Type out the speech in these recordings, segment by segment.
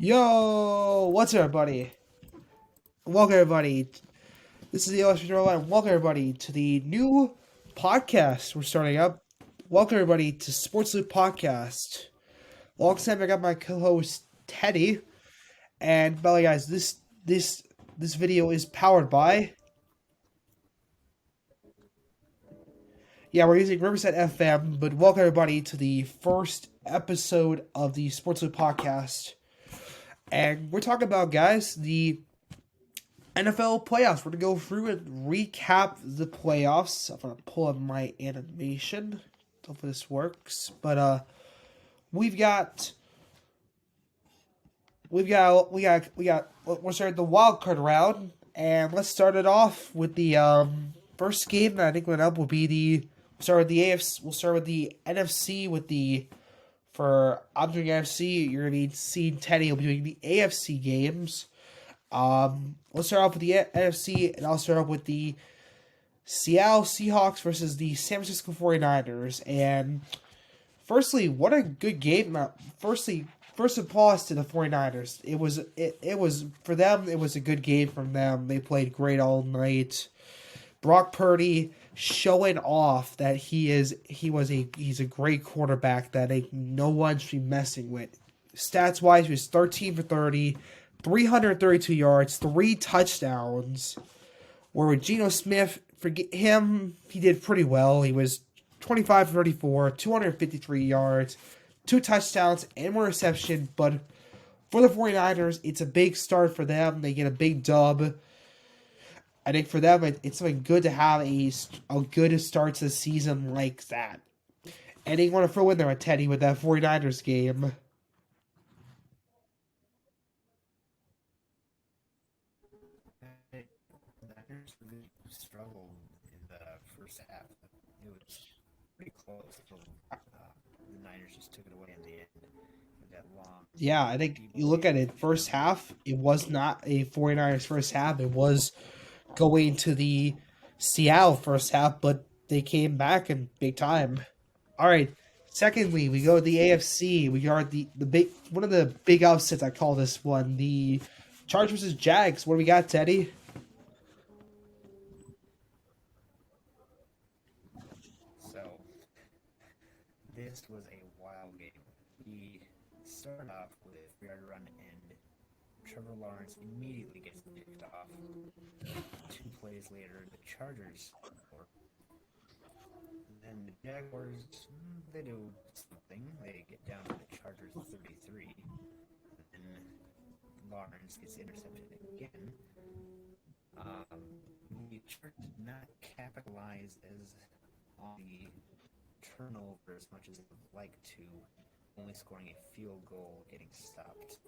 Yo, what's up, everybody? Welcome, everybody. This is the Illustrator and welcome, everybody, to the new podcast we're starting up. Welcome, everybody, to SportsLoop podcast. Alongside, I got my co-host Teddy, and by the way, guys, this video is powered by. Yeah, we're using Riverside FM, but welcome, everybody, to the first episode of the SportsLoop podcast, and we're talking about, guys, the NFL playoffs. We're gonna go through and recap the playoffs. I'm gonna pull up my animation. Hopefully this works. But we've got we're starting the wild card round, and let's start it off with the first game that I think went up will be the start with the AFC. We'll start with the NFC with the for I'm doing NFC. You're gonna be seeing Teddy will be doing the AFC games. Let's start off with the NFC, and I'll start off with the Seattle Seahawks versus the San Francisco 49ers. And firstly, what a good game. First applause to the 49ers. It was for them, it was a good game from them. They played great all night. Brock Purdy showing off that he's a great quarterback that no one should be messing with. Stats wise, he was 13 for 30, 332 yards, 3 touchdowns. Where with Geno Smith, forget him, he did pretty well. He was 25 for 34, 253 yards, 2 touchdowns, and 1 reception. But for the 49ers, it's a big start for them. They get a big dub. I think for them, it's something good to have a good start to the season like that. And they want to throw in there a Teddy with that 49ers game. The Niners really struggled in the first half. It was pretty close until the Niners just took it away in the end with that long Yeah, I think you look at it, first half, it was not a 49ers first half. It was going to the Seattle first half, but they came back in big time. All right. Secondly, we go to the AFC. We are the big one of the big upsets. I call this one the Chargers versus Jags. What do we got, Teddy? So this was a wild game. He started off with a 3-yard run, and Trevor Lawrence immediately gets picked off. 2 plays later, the Chargers score. Then the Jaguars, they do something. They get down to the Chargers 33. And Lawrence gets intercepted again. The Chargers did not capitalize as on the turnover as much as they would like to, only scoring a field goal, getting stopped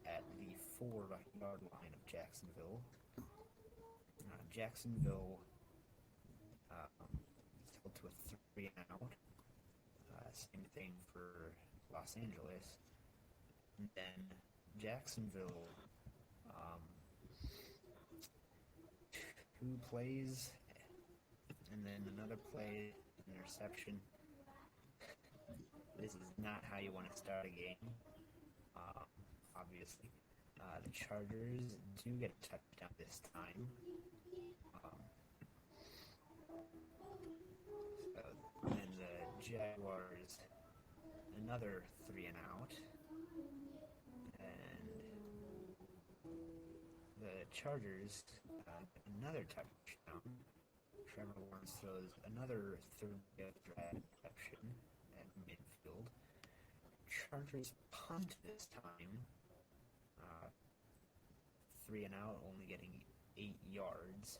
at the 4-yard line of Jacksonville. Jacksonville held to a 3-and-out. Same thing for Los Angeles. And then Jacksonville, 2 plays, and then another play, interception. This is not how you want to start a game, obviously. The Chargers do get a touchdown this time. And the Jaguars, another 3-and-out. And the Chargers, another touchdown. Trevor Lawrence throws another 30-yard reception at midfield. Chargers punt this time. 3-and-out, only getting 8 yards.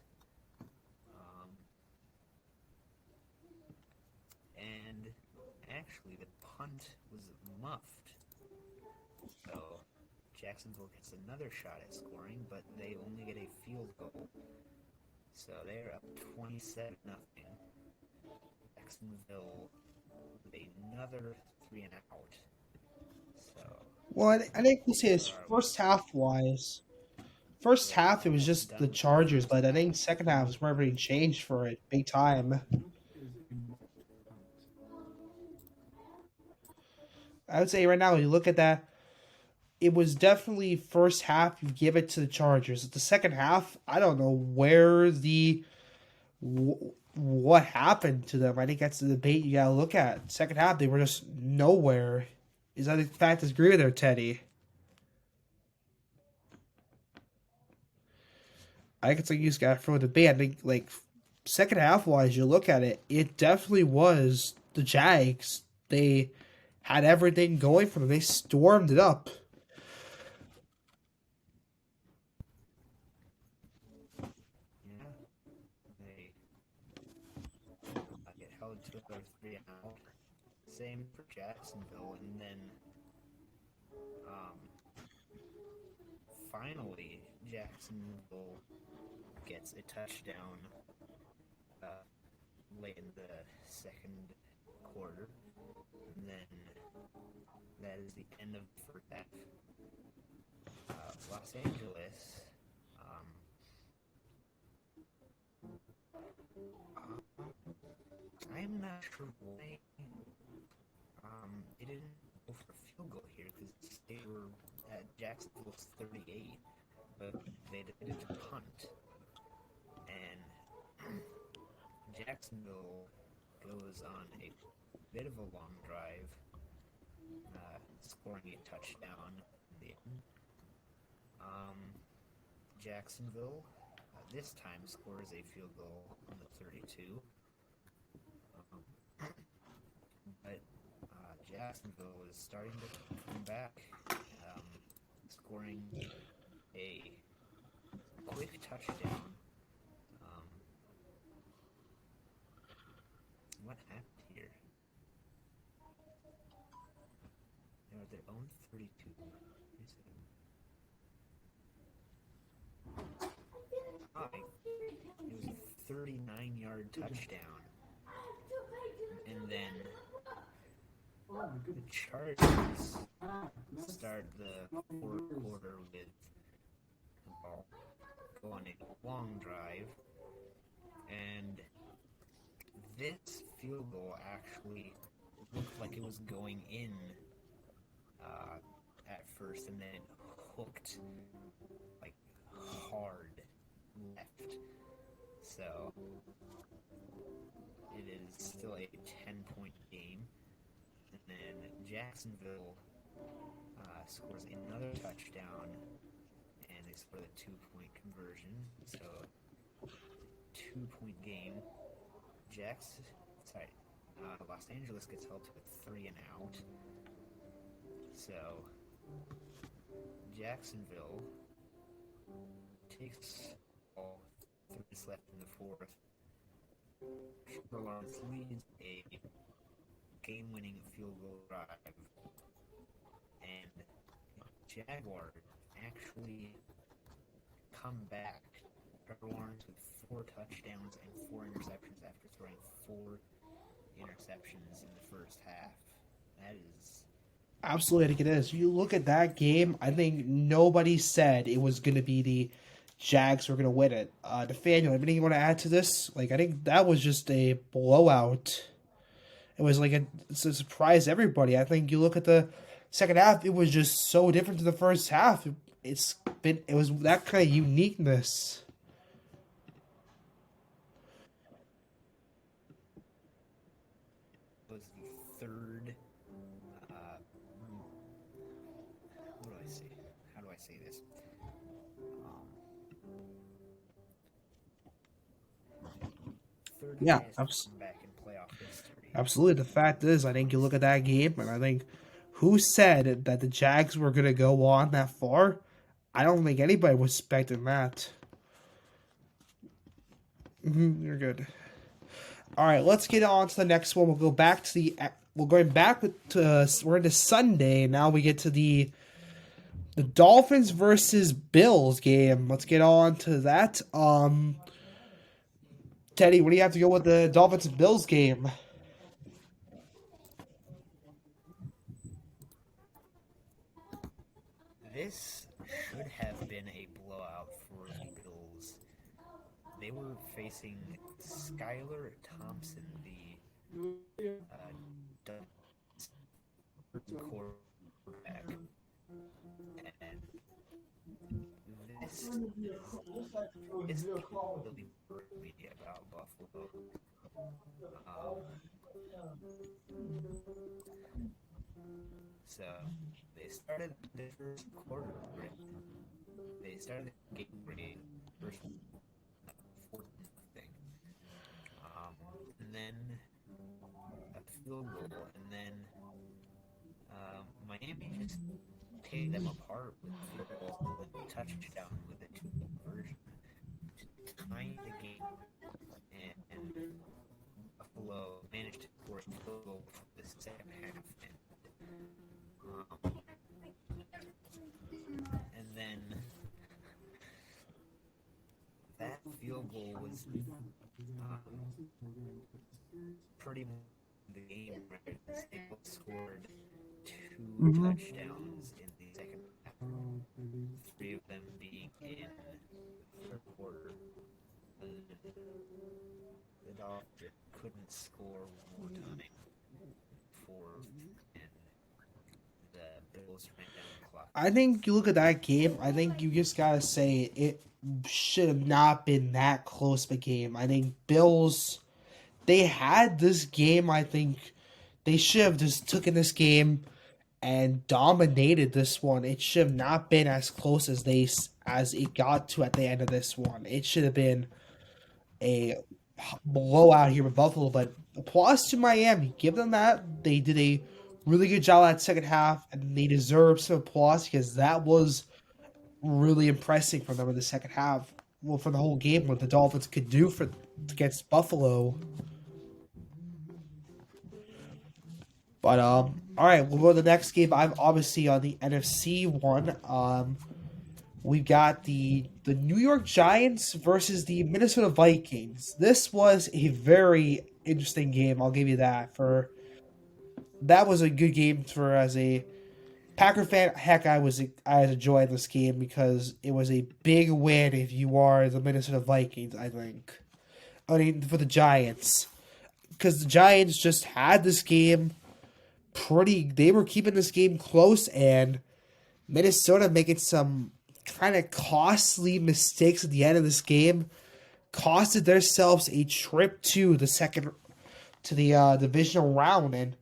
And actually, the punt was muffed. So Jacksonville gets another shot at scoring, but they only get a field goal. So they're up 27-0. Jacksonville with another 3-and-out. So Well, I think we'll say this first half wise. First half, it was just the Chargers, but I think second half is where everything changed for it big time. I would say right now, when you look at that, it was definitely first half you give it to the Chargers. The second half, I don't know where what happened to them. I think that's the debate you gotta look at. Second half, they were just nowhere. Is that a fact? Agree with there, Teddy? I think it's like you just gotta throw the debate. I think like second half wise, you look at it, it definitely was the Jags. They had everything going for them. They stormed it up. Yeah, they get held to a 3 and out. Same for Jacksonville, and then um, finally Jacksonville gets a touchdown uh, late in the second quarter, and then that is the end of the first half. Los Angeles. Um, I'm not sure why they didn't go for a field goal here because they were at Jacksonville's 38, but they decided to punt, and Jacksonville goes on a bit of a long drive, scoring a touchdown in the end. Jacksonville this time scores a field goal on the 32. But Jacksonville is starting to come back, scoring a quick touchdown. Um, what happened here? They're at their own 32. It was a 39-yard touchdown. And then the Chargers start the fourth quarter with the ball, go on a long drive, and this field goal actually looked like it was going in at first, and then it hooked like hard left. So it is still a 10-point game. And then Jacksonville scores another touchdown, and they score the 2-point conversion. So 2-point game. Los Angeles gets held to a 3-and-out. So Jacksonville takes all 3 minutes left in the fourth. Trevor Lawrence leads a game-winning field goal drive, and Jaguars actually come back. Trevor Lawrence with 4 touchdowns and 4 interceptions after throwing 4 interceptions in the first half. That is Absolutely, I think it is. You look at that game. I think nobody said it was going to be the Jags were going to win it. Nathaniel, anything you want to add to this? Like, I think that was just a blowout. It was like it's a surprise to everybody. I think you look at the second half; it was just so different to the first half. It was that kind of uniqueness. was the third. What do I say? How do I say this? Um, Third Yeah, highest comeback in playoff history. absolutely. The fact is, I think you look at that game, and I think who said that the Jags were going to go on that far? I don't think anybody was expecting that. You're good. All right, let's get on to the next one. We'll go back to the. We're going back to. We're into Sunday now. We get to the Dolphins versus Bills game. Let's get on to that. Teddy, what do you have to go with the Dolphins and Bills game? This should have been a blowout for the Bills. They were facing Skylar Thompson, the quarterback, And this this game really worried me about Buffalo. Um, so they started the first quarter. They started the game great. First 14-0. And then a field goal, and then Miami just picked them apart with field goals and touchdown with a two-point conversion to tie the game, and Buffalo managed to score a field goal for the second half, um, and then that field goal was pretty much the game. Right? They both scored two Mm-hmm. touchdowns in the second half, three of them being in the third quarter. And the Dodgers couldn't score one more time before, and the Bills ran down the clock. I think you look at that game. I think you just gotta say it should have not been that close of a game. I think Bills they had this game. I think they should have just taken this game and dominated this one. It should have not been as close as it got to at the end of this one. It should have been a blowout here with Buffalo. But applause to Miami. Give them that. They did a really good job that second half, and they deserve some applause because that was really impressive from them in the second half. Well, for the whole game, what the Dolphins could do for against Buffalo. But all right, we'll go to the next game. I'm obviously on the NFC one. We've got the New York Giants versus the Minnesota Vikings. This was a very interesting game. I'll give you that. For that was a good game for as a Packer fan. Heck, I was enjoying this game because it was a big win if you are the Minnesota Vikings. I think. I mean for the Giants because the Giants just had this game pretty. They were keeping this game close and Minnesota making some kind of costly mistakes at the end of this game costed themselves a trip to the second to the divisional round, and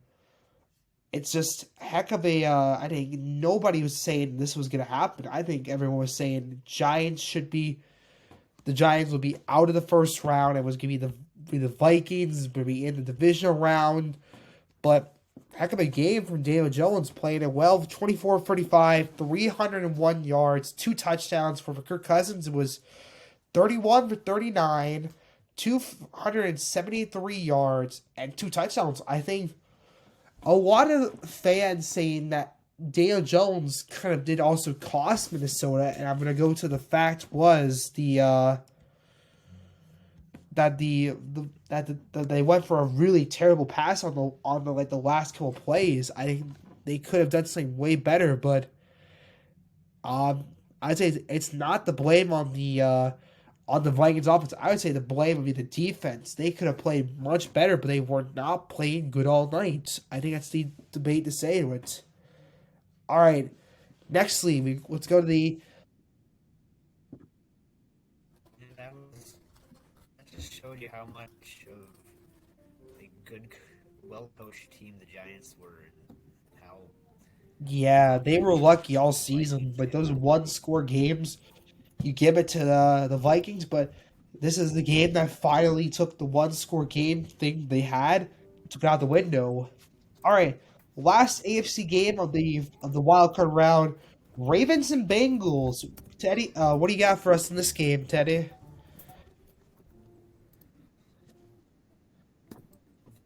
it's just heck of a. I think nobody was saying this was going to happen. I think everyone was saying the Giants would be out of the first round. It was going to be the Vikings would be in the divisional round, but heck of a game from Daniel Jones playing it well. 24-35, 301 yards, two touchdowns for Kirk Cousins. It was 31 for 39, 273 yards, and two touchdowns. I think a lot of fans saying that Daniel Jones kind of did also cost Minnesota, and I'm going to go to the fact was that they went for a really terrible pass on the like the last couple plays. I think they could have done something way better, but um, I'd say it's not the blame on the Vikings offense. I would say the blame would be the defense. They could have played much better, but they were not playing good all night. I think that's the debate to say to it. All right, nextly, let's go to the And that just showed you how much of a good, well-coached team the Giants were, and how yeah. They were lucky all the season, Vikings like did. those one score games. You give it to the Vikings, but this is the game that finally took the one score game thing they had, took it out the window. All right, last AFC game of the wild card round, Ravens and Bengals. Teddy, what do you got for us in this game, Teddy?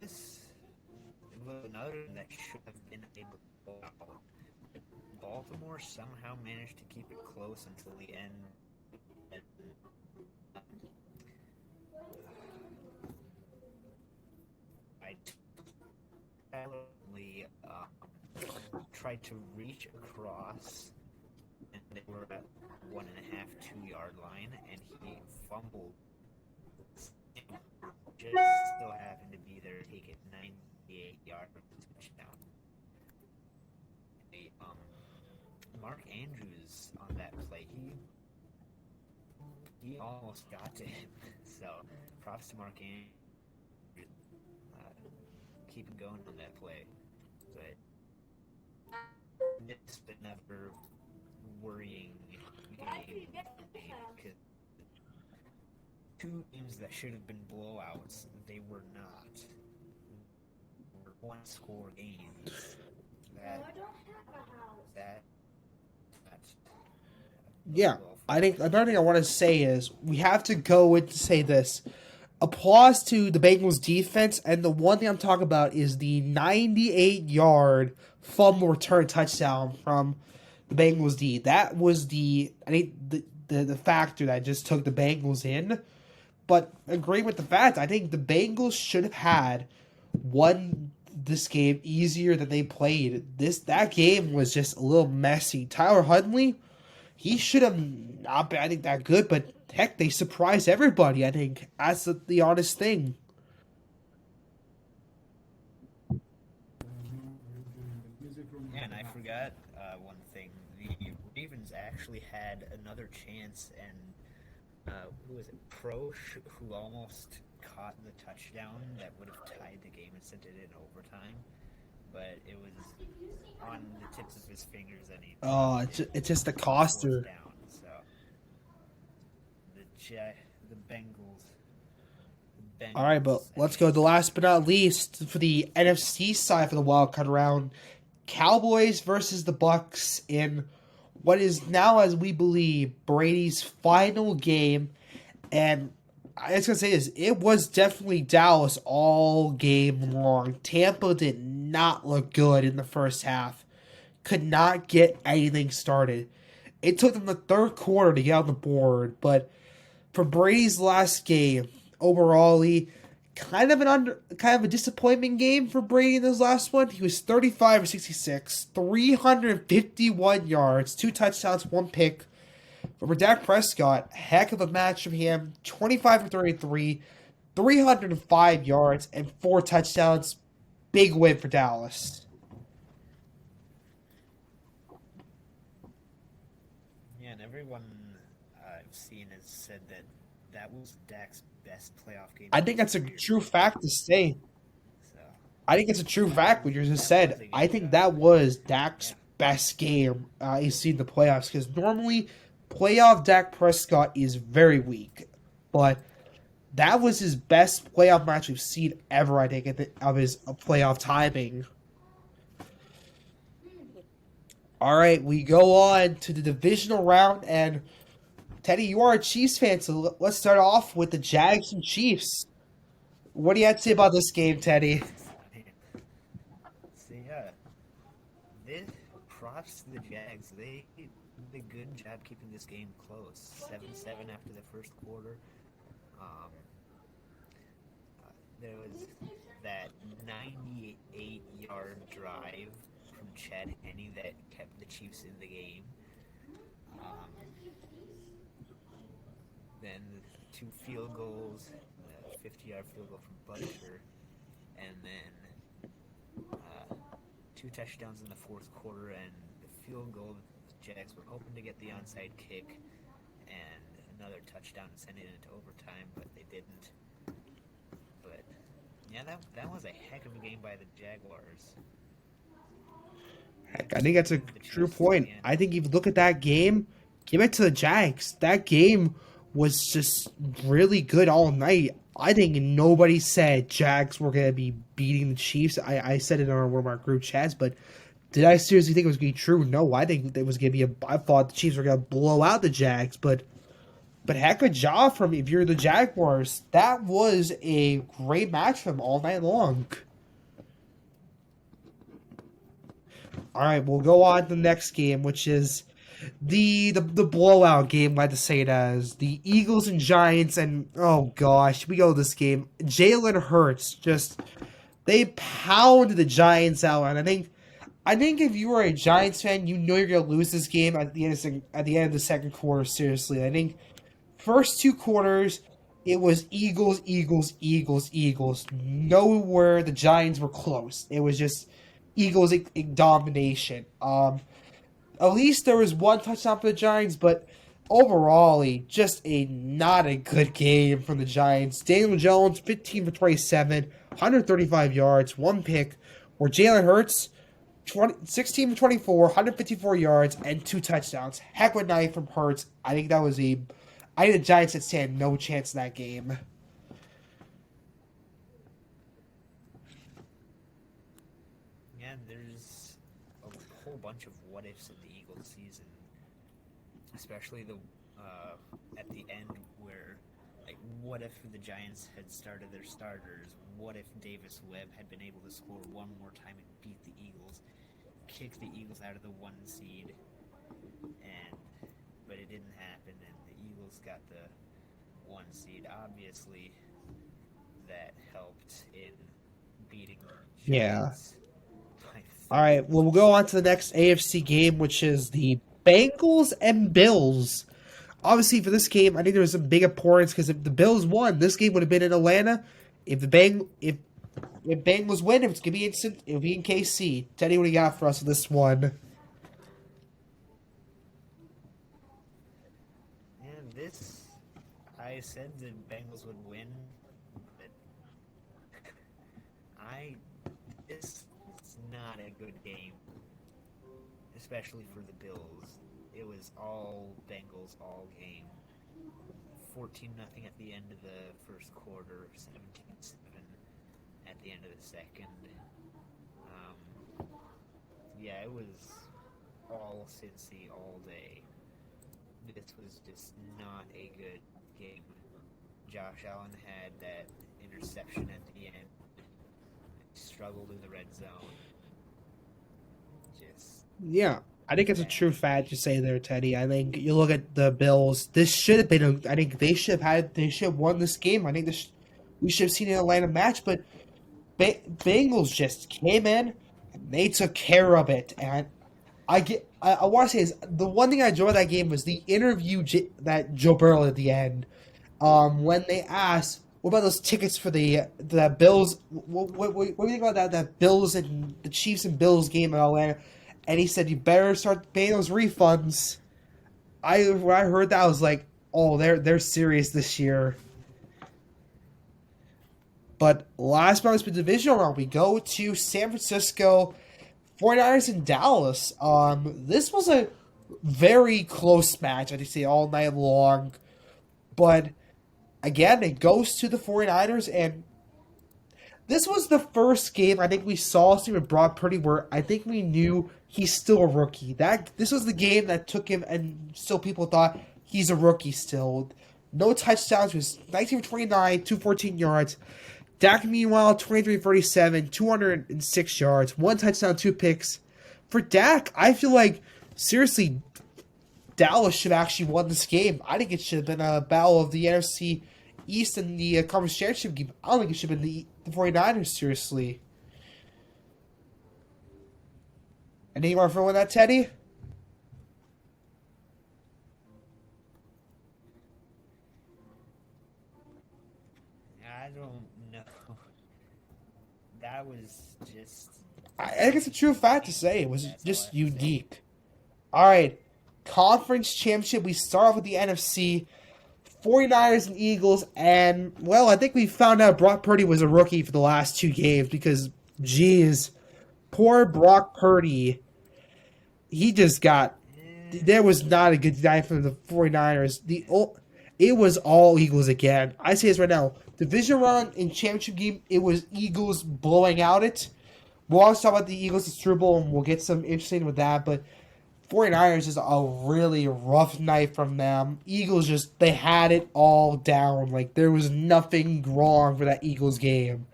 This was another that should have been a blowout. Baltimore somehow managed to keep it close until the end, and I silently tried to reach across, and they were at 1.5, 2 yard line, and he fumbled. Just so happened to be there to take it 98 yards touchdown. They Mark Andrews on that play. He almost got to him. So props to Mark Andrews. Uh, keeping going on that play. But it's another worrying game because two games that should have been blowouts, they were not. They were one score games. That that that's Yeah, well for I think the another thing I want to say is we have to go with to say this. Applause to the Bengals defense, and the one thing I'm talking about is the 98-yard fumble return touchdown from the Bengals D. That was I think the factor that just took the Bengals in. But agree with the fact, I think the Bengals should have had won this game easier than they played. That game was just a little messy. Tyler Huntley, he should have not been, I think, that good, but heck, they surprised everybody. I think that's the honest thing. Yeah, and I forgot one thing. The Ravens actually had another chance, and who was it? Prosh, who almost caught the touchdown that would have tied the game and sent it in overtime. But it was on the tips of his fingers, and he Oh, dropped it it's just the on fourth coster. down. So the All right, but Bengals let's go to the advanced last to but not least for the NFC side for the wild card round. Cowboys versus the Bucks in what is now, as we believe, Brady's final game. And I was gonna say this, it was definitely Dallas all game long. Tampa did not look good in the first half. Could not get anything started. It took them the third quarter to get on the board, but for Brady's last game, overall, kind of a disappointment game for Brady in his last one. He was 35 or 66, 351 yards, two touchdowns, one pick. But for Dak Prescott, heck of a match from him, 25 for 33, 305 yards, and four touchdowns. Big win for Dallas. Yeah, and everyone I've seen has said that that was Dak's best playoff game I of think his that's a career. true fact to say. So I think it's a true that fact was what you just that was said. a I good think job. that was Yeah, Dak's best game he's seen in the playoffs because normally playoff Dak Prescott is very weak, but that was his best playoff match we've seen ever. I think of his playoff timing. All right, we go on to the divisional round, and Teddy, you are a Chiefs fan, so let's start off with the Jags and Chiefs. What do you have to say about this game, Teddy? I mean, so yeah, this props to the Jags. They did a good job keeping this game close. 7-7 after the first quarter. Um, there was that 98-yard drive from Chad Henne that kept the Chiefs in the game. Um, then two field goals, a 50-yard field goal from Butcher, and then two touchdowns in the fourth quarter and the field goal. The Jags were hoping to get the onside kick and another touchdown and send it into overtime, but they didn't. But yeah, that was a heck of a game by the Jaguars. They I think that's a moved the true Chiefs to point. the end. I think if you look at that game, give it to the Jags. That game was just really good all night. I think nobody said Jags were going to be beating the Chiefs. I said it on one of our group chats, but did I seriously think it was going to be true? No, I think it was going to be I thought the Chiefs were going to blow out the Jags, but heck of a job from if you're the Jaguars. That was a great match from all night long. All right, we'll go on to the next game, which is the blowout game, like to say it as the Eagles and Giants, and oh gosh, we go to this game. Jalen Hurts just they pounded the Giants out, and I think if you were a Giants fan, you know you're gonna lose this game at the end of the second quarter. Seriously, I think first two quarters it was Eagles, Eagles, Eagles, Eagles. Nowhere the Giants were close. It was just Eagles domination. At least there was one touchdown for the Giants, but overall, just a not a good game from the Giants. Daniel Jones, 15 for 27, 135 yards, one pick. Where Jalen Hurts, 16 for 24, 154 yards, and two touchdowns. Heck of a night from Hurts. I think that was a. I think the Giants had stand no chance in that game. Yeah, there's a whole bunch of what ifs in the Eagles season, especially the at the end where, like, what if the Giants had started their starters? What if Davis Webb had been able to score one more time and beat the Eagles, kick the Eagles out of the 1 seed, and but it didn't happen, and the Eagles got the 1 seed. Obviously, that helped in beating the Yeah. Giants by All right. 30. Well, we'll go on to the next AFC game, which is the Bengals and Bills. Obviously, for this game, I think there was some big importance because if the Bills won, this game would have been in Atlanta. If Bengals win, it's gonna be instant. It'll be in KC. Teddy, what do you got for us with this one? And this, I said the Bengals would win, but I this is not a good game, especially for the Bills. It was all Bengals all game. 14-0 at the end of the first quarter, 17-7 at the end of the second. Yeah, it was all Cincy all day. This was just not a good game. Josh Allen had that interception at the end. Struggled in the red zone. Just Yeah, I think it's a bad true fact you game. say there, Teddy. I think you look at the Bills. This should have been. I think they should have had. They should have won this game. I think we should have seen an Atlanta match, but Bengals just came in and they took care of it. And I want to say is the one thing I enjoyed that game was the interview that Joe Burrow at the end. When they asked, "What about those tickets for the Bills? What do you think about that Bills and the Chiefs and Bills game in Atlanta?" And he said, "You better start paying those refunds." When I heard that, I was like, "Oh, they're serious this year." But last month's divisional round, we go to San Francisco 49ers in Dallas. This was a very close match, I'd say, all night long. But again, it goes to the 49ers, and this was the first game I think we saw Stephen Broad Purdy where I think we knew he's still a rookie. This was the game that took him, and still people thought he's a rookie still. No touchdowns, he was 19 for 29, 214 yards. Dak, meanwhile, 23 37, 206 yards, one touchdown, two picks. For Dak, I feel like, seriously, Dallas should have actually won this game. I think it should have been a battle of the NFC East and the Conference Championship game. I don't think it should have been the 49ers, seriously. Anything more for that, Teddy? I don't know. That was just I think it's a true fact to say. It was that's all I just have to say. unique. All right. Conference Championship. We start off with the NFC. 49ers and Eagles. And, well, I think we found out Brock Purdy was a rookie for the last two games because, geez, poor Brock Purdy. He just got. Eh, There was not a good night for the 49ers. It was all Eagles again. I say this right now. Division round and championship game, it was Eagles blowing out it. We'll always talk about the Eagles at Super Bowl, and we'll get some interesting with that. But 49ers is a really rough night from them. Eagles just, they had it all down. Like, there was nothing wrong for that Eagles game.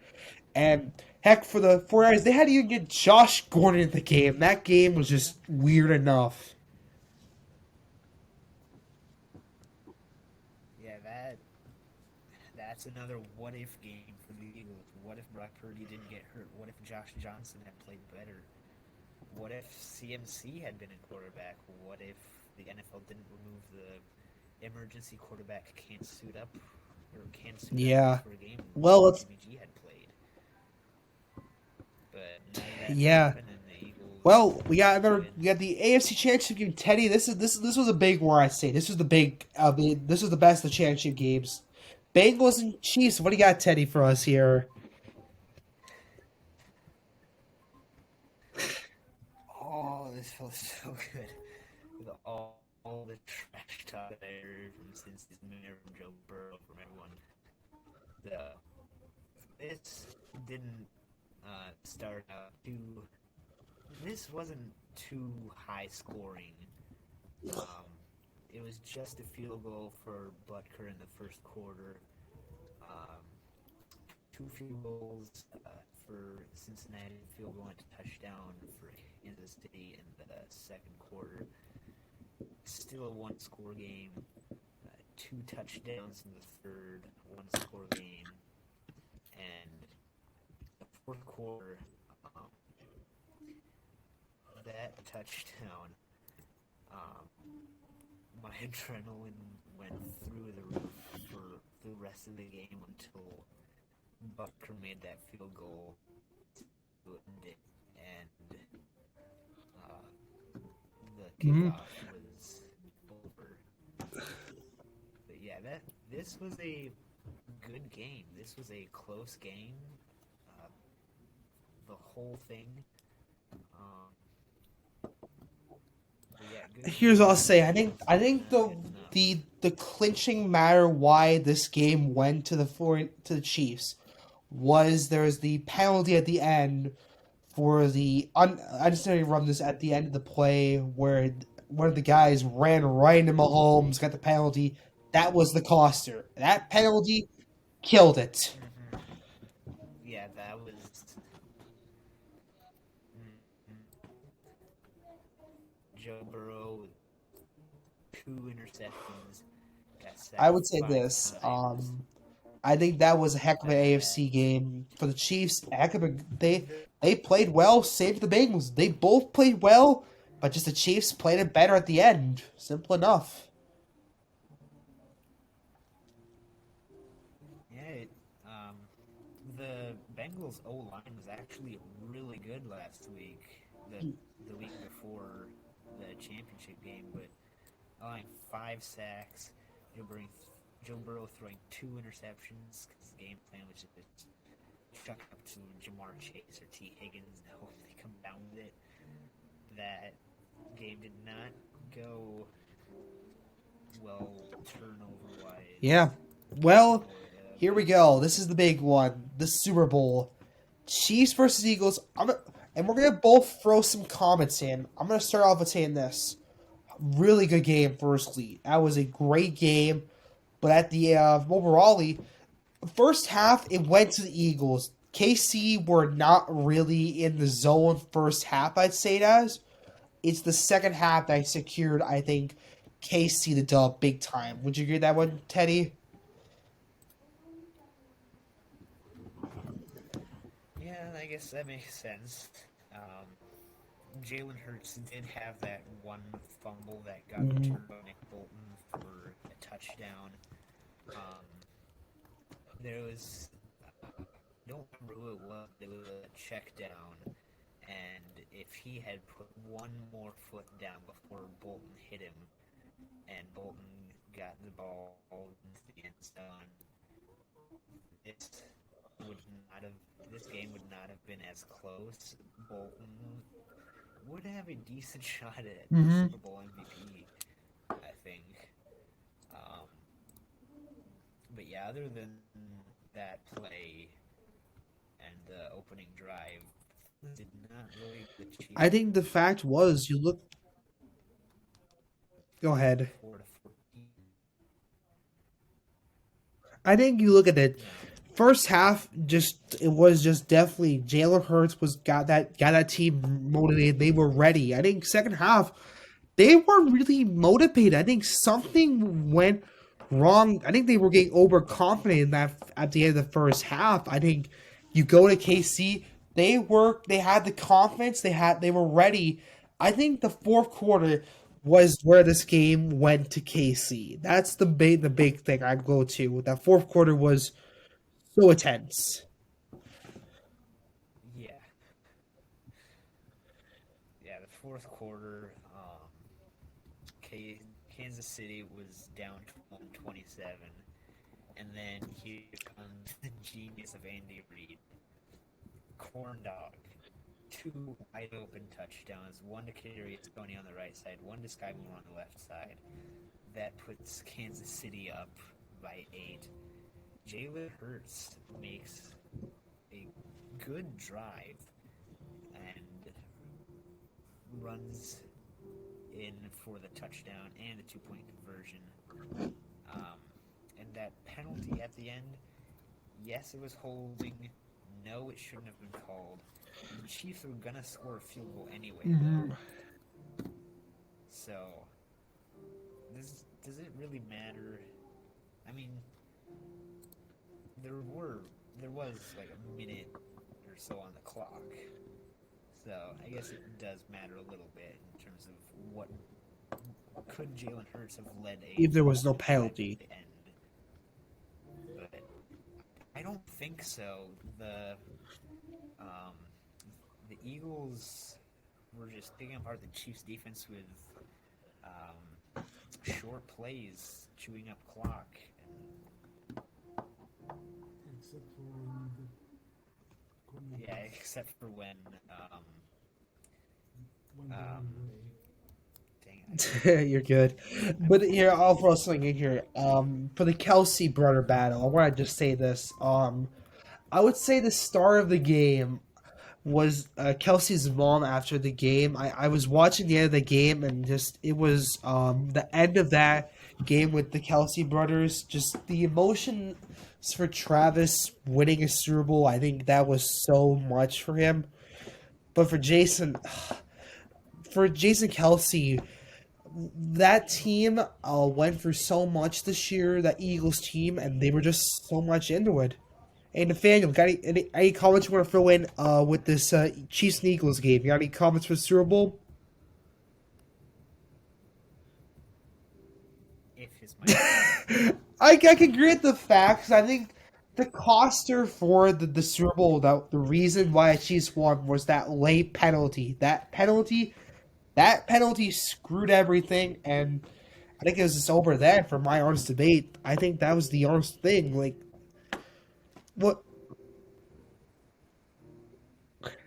And heck, for the 49ers, they had to even get Josh Gordon in the game. That game was just weird enough. yeah, that's another what if game for the Eagles. What if Brock Purdy didn't get hurt? What if Josh Johnson had played better? What if CMC had been a quarterback? What if the NFL didn't remove the emergency quarterback can't suit up or can't suit up Yeah. for a game Well, like let's. Jimmy G had played? But none of that Yeah. happened, and the Eagles Well, we got another. win. We got the AFC Championship game. Teddy, this was a big one. I say this was the big. This was the best of the championship games. Bengals and Chiefs. What do you got, Teddy, for us here? Oh, this feels so good. With all the trash talk that I heard from Cincy's mayor, from Joe Burrow, from everyone. The this didn't start out too. This wasn't too high scoring. Um, it was just a field goal for Butker in the first quarter. Um, two field goals for Cincinnati, field goal and touchdown for Kansas City in the second quarter. Still a one score game. Two touchdowns in the third, one score game. And the fourth quarter, um, that touchdown, um, my adrenaline went through the roof for the rest of the game until Butker made that field goal to end it, and the Hmm. kickoff was over. But yeah, that this was a good game. This was a close game. Uh, the whole thing. Um, but yeah, Here's good what I'll game. say. Close I but think not good enough. the clinching matter why this game went to the Chiefs was there was the penalty at the end for the unnecessary roughness at the end of the play where one of the guys ran right into Mahomes, got the penalty. That was the coster. That penalty killed it. Mm-hmm. Yeah, that was. Mm-hmm. Joe Burrow, two interceptions, got I sacked would say five this. times. I think that was a heck of an That AFC game for the Chiefs. A heck of a the they played well, save for the Bengals. They both played well, but just the Chiefs played it better at the end. Simple enough. yeah, the Bengals O line was actually really good last week. The week before the championship game, but allowing five sacks. Joe Burrow, Joe Burrow throwing two interceptions because the game plan was just chuck up to Jamar Chase or T Higgins and hope they come down with it. That game did not go well turnover Yeah. wise Well, for the here we go. This Bengals. is the big one, the Super Bowl. Chiefs versus Eagles. And we're gonna both throw some comments in. I'm gonna start off with saying this. Really good game, firstly. That was a great game. But at the overall, first half, it went to the Eagles. KC were not really in the zone first half, I'd say it as. It's the second half that secured, I think, KC the dub big time. Would you agree with that one, Teddy? Yeah, I guess that makes sense. Um, Jalen Hurts did have that one fumble that got Mm-hmm. returned by Nick Bolton for a touchdown. Um, there was, I don't remember who it was, there was a check down, and if he had put one more foot down before Bolton hit him, and Bolton got the ball into the end zone, it would not have, this game would not have been as close. Bolton would have a decent shot at the Mm-hmm. Super Bowl MVP, I think. Um, but yeah, other than that play and the opening drive, did not really the I Chiefs think the fact was, you look. Go ahead. 24-14. I think you look at it. No. First half, just it was just definitely Jalen Hurts was got that team motivated. They were ready. I think second half, they weren't really motivated. I think something went wrong. I think they were getting overconfident in that at the end of the first half. I think you go to KC, they had the confidence, they were ready. I think the fourth quarter was where this game went to KC. That's the big thing I go to. That fourth quarter was so intense. Yeah. fourth quarter, Kansas City was down 27, and then here comes the genius of Andy Reid. Corn dog. Two wide open touchdowns, one to Kadarius Toney on the right side, one to Sky Moore on the left side. That puts Kansas City up by 8. Jalen Hurts makes a good drive and runs in for the touchdown and the 2 point conversion. Um, and that penalty at the end, yes, it was holding. No, it shouldn't have been called. The Chiefs were gonna score a field goal anyway, Mhm. though. So, does it really matter? I mean, there were there was like a minute or so on the clock, so I guess it does matter a little bit in terms of what could Jalen Hurts have led a If there was no drive at penalty. the end, but I don't think so. Um, the Eagles were just picking apart the Chiefs' defense with short plays, chewing up clock, except for when the corner yeah, except for um, went the um, wrong way. You're good. But here, I'll throw something in here. For the Kelsey brother battle, I want to just say this. I would say the star of the game was Kelsey's mom after the game. I was watching the end of the game, and just it was the end of that game with the Kelsey brothers. Just the emotions for Travis winning a Super Bowl. I think that was so much for him. But for Jason Kelsey, that team went through so much this year. That Eagles team, and they were just so much into it. Hey Nathaniel, got any comments you want to throw in with this Chiefs and Eagles game? You got any comments for the Super Bowl? if his mic was on. I can agree with the facts. I think the coster for the Super Bowl, the reason why the Chiefs won was that late penalty. That penalty screwed everything, and I think it was just over that for my honest debate. I think that was the honest thing. Like, what?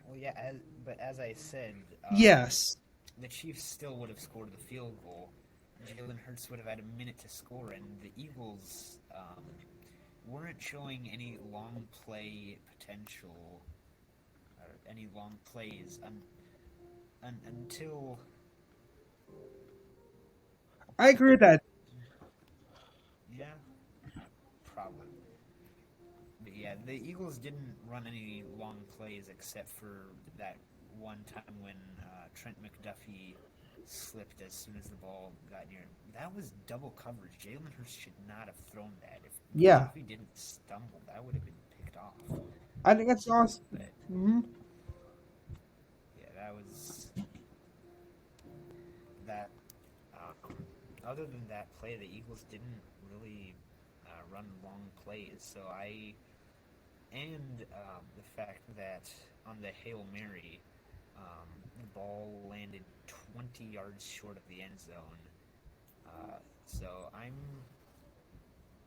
Well, yeah, but as I said, Yes. the Chiefs still would have scored the field goal. Jalen Hurts would have had a minute to score, and the Eagles weren't showing any long play potential or any long plays until I agree with that. yeah, probably. But yeah, the Eagles didn't run any long plays except for that one time when Trent McDuffie slipped as soon as the ball got near him. That was double coverage. Jalen Hurts should not have thrown that. If Yeah, McDuffie didn't stumble, that would have been picked off. I think that's awesome. But Hmm. yeah, that was that. Other than that play, the Eagles didn't really run long plays. So the fact that on the Hail Mary, the ball landed 20 yards short of the end zone. So I'm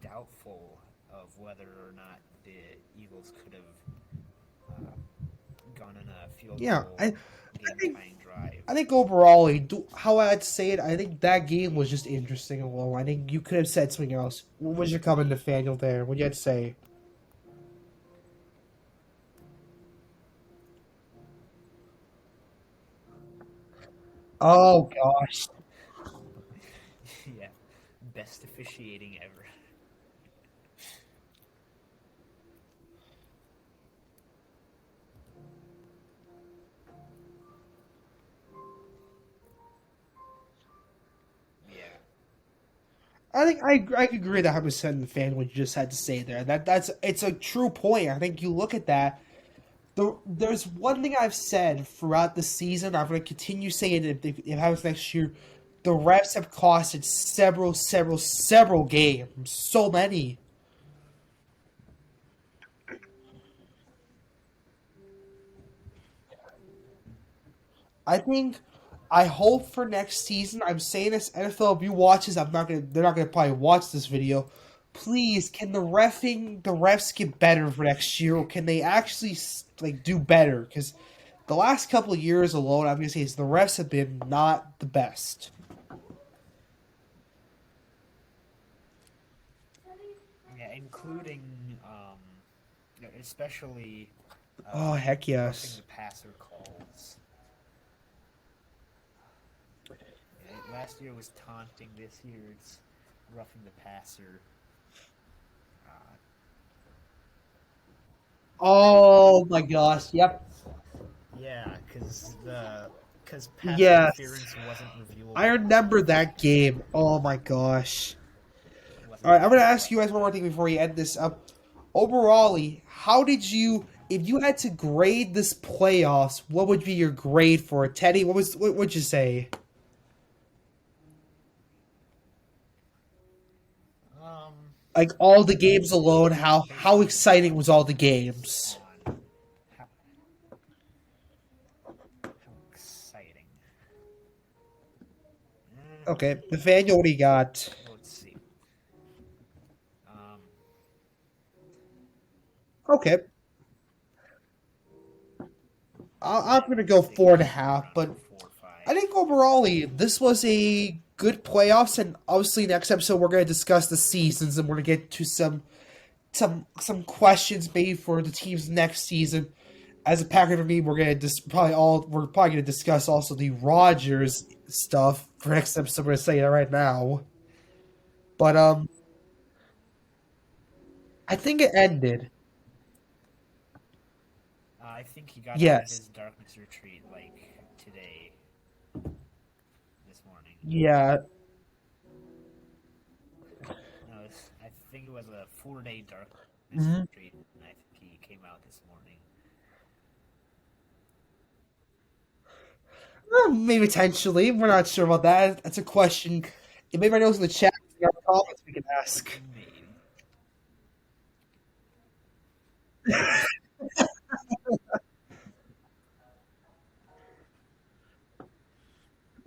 doubtful of whether or not the Eagles could have gone on a field Yeah, goal I think game-tying drive. I think overall, how I'd say it, I think that game was just interesting alone. I think you could have said something else. What was your comment, Nathaniel? There, what you had to say? Oh gosh. Yeah, best officiating ever. Yeah, I think I could agree that 100% in the fan what you just had to say there. That's it's a true point. I think you look at that. There's one thing I've said throughout the season. I'm going to continue saying it if it happens next year. The refs have costed several games. So many. I think I hope for next season. I'm saying this, NFL. If you watch this, I'm not gonna. They're not gonna probably watch this video. Please, can the refs get better for next year? Or can they actually like do better? Because the last couple of years alone, I'm gonna say is the refs have been not the best. Yeah, including especially Oh heck roughing yes. the passer calls. Last year was taunting. This year it's roughing the passer. Uh, Oh my gosh. Yep. yeah, because pass Yes. interference wasn't I reviewable. remember that game. Oh my gosh. All Wasn't right, I'm gonna reviewable ask at you guys one more all. thing before we end this up. Overall, how did you? If you had to grade this playoffs, what would be your grade for it, Teddy? What would you say? Um, Like all the games alone, Based how on exciting what? was all the Based games? on how how exciting. Eh, Okay, Nathaniel, what do you got? let's see. Um, Okay, I'm gonna go I'd say four and a somewhere half, around but a 4 or 5. I think overall, this was a good playoffs, and obviously next episode we're gonna discuss the seasons, and we're gonna get to some questions maybe for the teams next season. As a Packer for me, we're probably gonna discuss also the Rodgers stuff for next episode. I'm gonna say that right now, but I think it ended. I think he got out of Yes, his darkness retreat like today, this morning. yeah. No, I think it was a 4-day darkness Mhm. retreat, and I think he came out this morning. Maybe potentially. We're not sure about that. That's a question. If anybody knows in the chat, in our comments, we can ask. Maybe.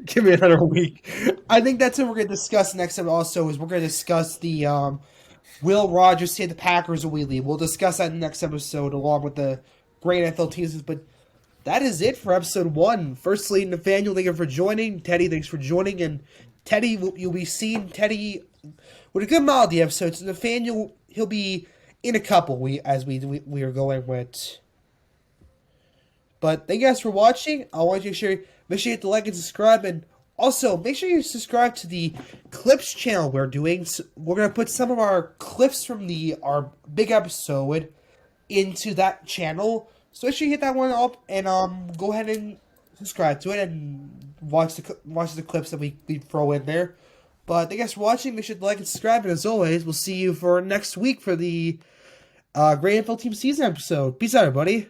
Give me another week. I think that's what we're gonna discuss next time. Also, is we're gonna discuss the Will Rogers say the Packers will we leave. We'll discuss that in the next episode along with the great NFL teams. But that is it for episode one. Firstly, Nathaniel, thank you for joining. Teddy, thanks for joining. And Teddy, you'll be seeing Teddy with a good amount of the episodes. Nathaniel, he'll be in a couple. We are going with. But thank you guys for watching. I want you to make sure you hit the like and subscribe, and also make sure you subscribe to the clips channel we're doing. We're gonna put some of our clips from the our big episode into that channel. So make sure you hit that one up and go ahead and subscribe to it and watch the clips that we throw in there. But thank you guys for watching. Make sure to like and subscribe, and as always, we'll see you for next week for the Great NFL Team Season episode. Peace out, everybody.